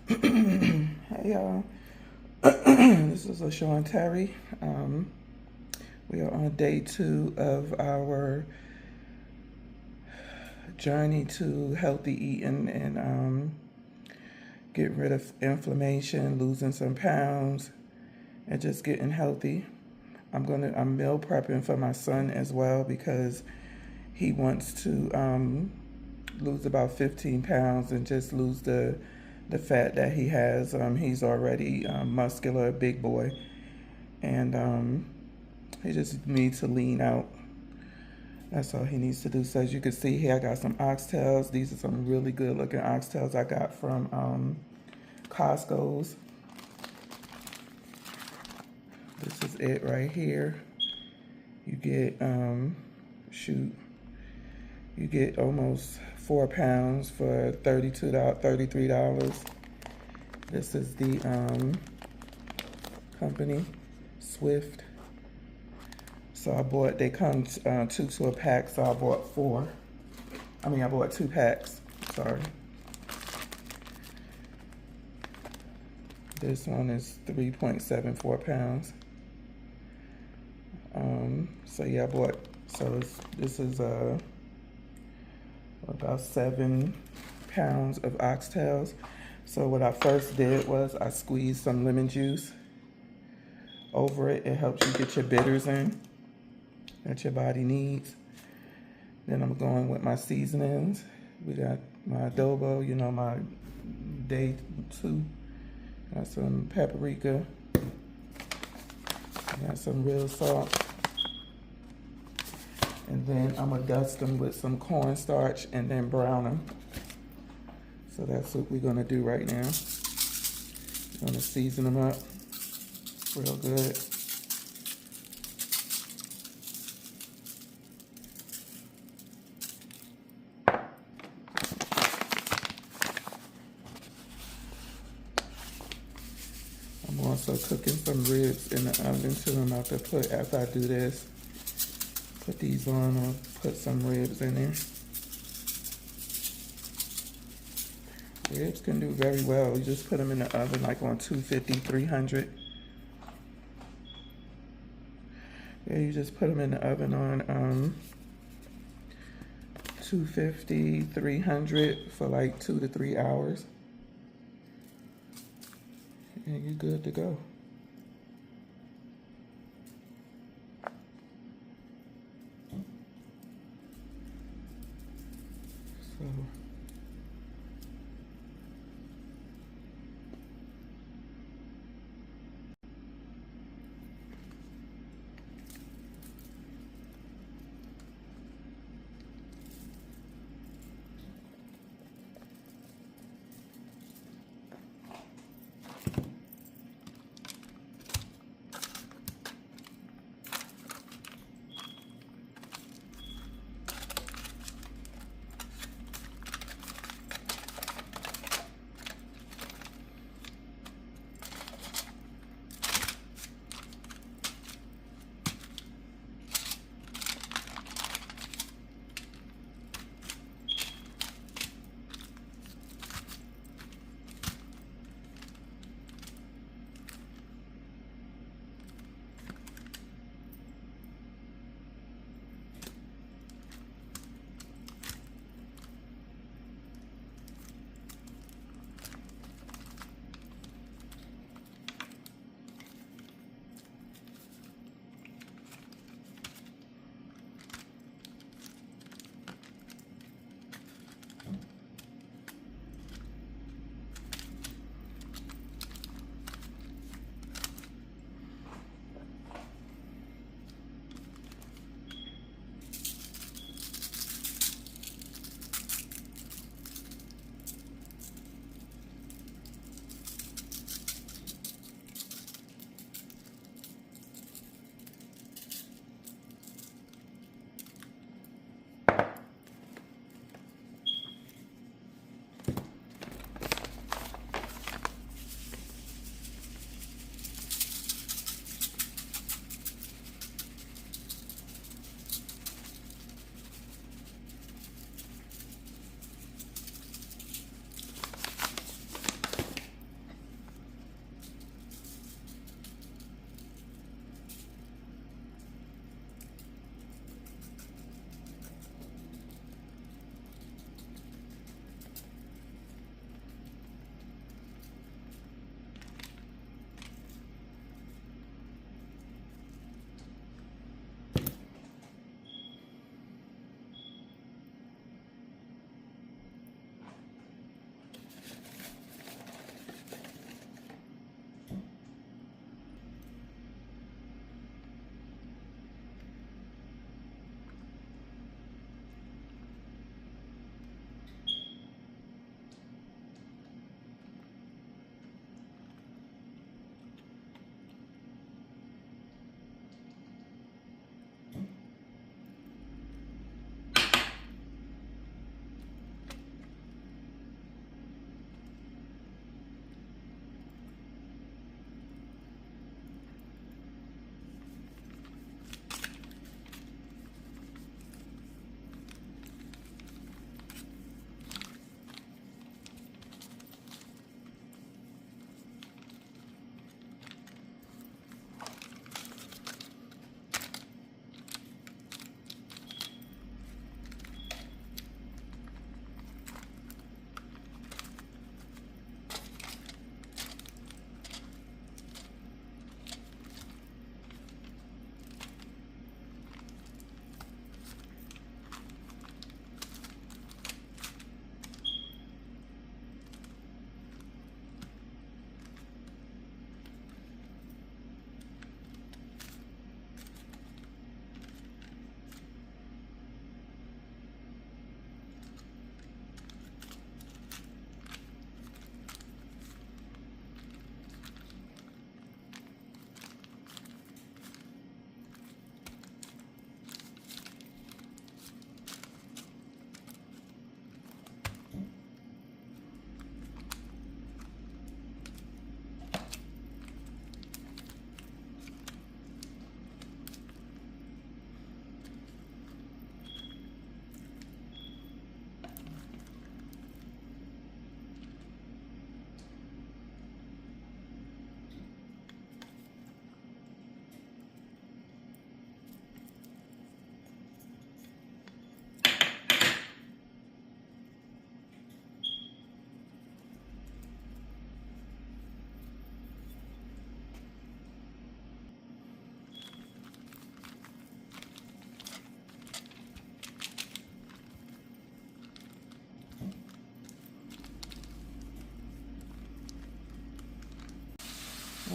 Hey y'all, this is Lashawnterry. We are on day 2 of our journey to healthy eating and getting rid of inflammation, losing some pounds, and just getting healthy. I'm meal prepping for my son as well because he wants to lose about 15 pounds and just lose the fat that he has. He's already muscular, big boy, and he just needs to lean out. That's all he needs to do. So as you can see here, I got some oxtails. These are some really good looking oxtails I got from Costco's. This is it right here. You get, you get almost 4 pounds for $33. This is the company, Swift. So they come 2 to a pack, so I bought 4. I bought 2 packs, sorry. This one is 3.74 pounds. So yeah, this is about 7 pounds of oxtails. So what I first did was I squeezed some lemon juice over it. It helps you get your bitters in that your body needs. Then I'm going with my seasonings. We got my adobo, my day 2. Got some paprika. Got some real salt. And then I'm gonna dust them with some cornstarch and then brown them. So that's what we're gonna do right now. We're gonna season them up real good. I'm also cooking some ribs in the oven too. I'm about to put, after I do this, put these on, I'll put some ribs in there. Ribs can do very well. You just put them in the oven like on 250, 300. Yeah, you just put them in the oven on 250, 300 for like 2 to 3 hours. And you're good to go. So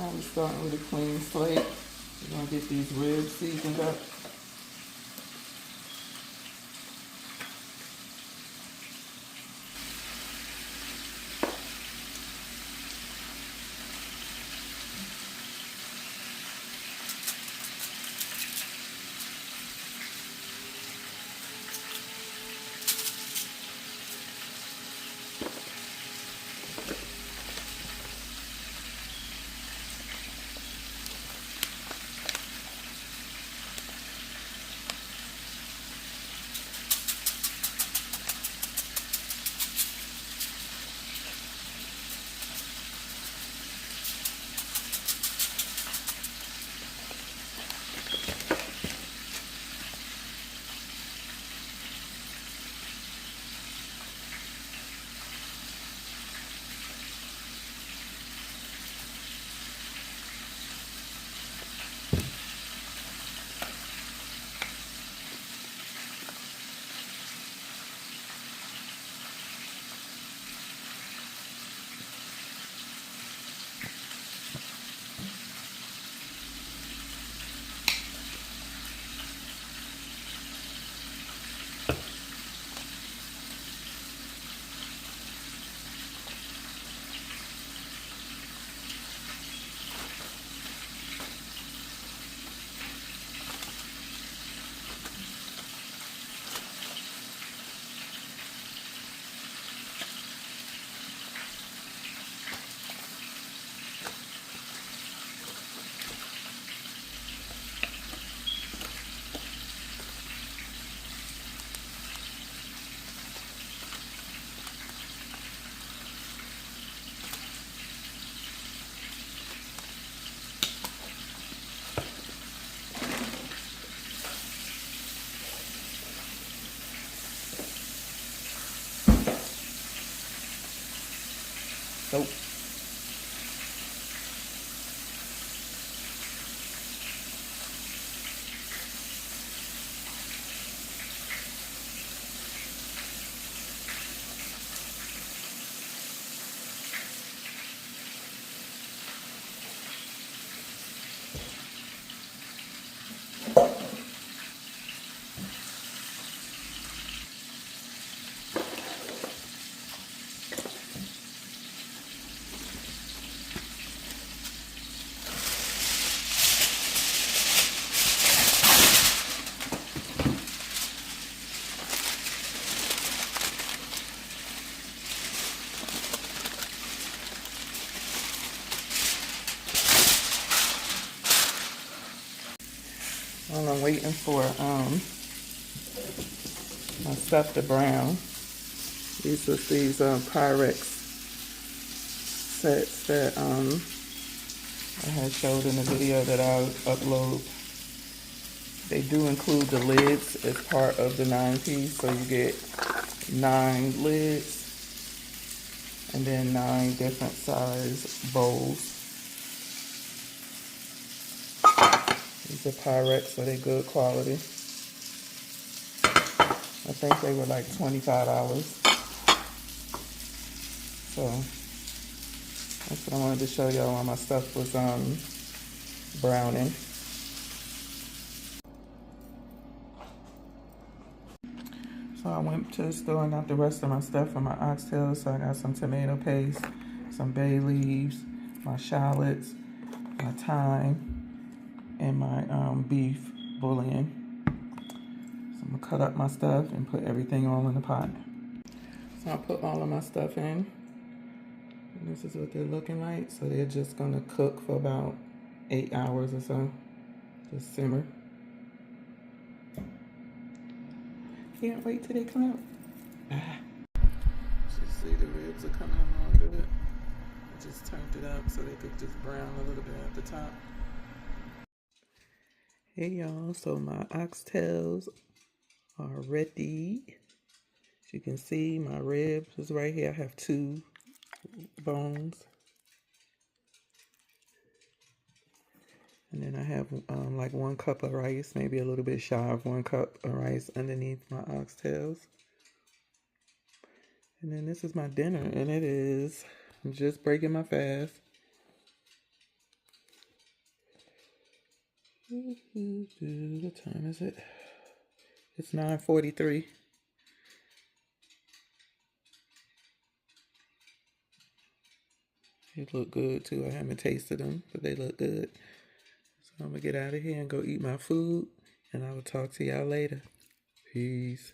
Now we're starting with a clean slate. We're gonna get these ribs seasoned up. Soap. While I'm waiting for my stuff to brown, these are these Pyrex sets that I had showed in the video that I'll upload. They do include the lids as part of the 9-piece, so you get 9 lids and then 9 different size bowls. These are Pyrex, so they're good quality. I think they were like $25. So that's what I wanted to show y'all while my stuff was browning. So I went to the store and got the rest of my stuff for my oxtails. So I got some tomato paste, some bay leaves, my shallots, my thyme, and my beef bouillon. So I'm gonna cut up my stuff and put everything all in the pot. So I put all of my stuff in. And this is what they're looking like. So they're just gonna cook for about 8 hours or so. Just simmer. Can't wait till they come out. Just see the ribs are coming along good. I just turned it up so they could just brown a little bit at the top. Hey y'all, so my oxtails are ready. As you can see, my ribs is right here. I have 2 bones. And then I have like 1 cup of rice, maybe a little bit shy of 1 cup of rice underneath my oxtails. And then this is my dinner, and it is, I'm just breaking my fast. What time is it? It's 9:43. They look good too. I haven't tasted them, but they look good. So I'm gonna get out of here and go eat my food, and I will talk to y'all later. Peace.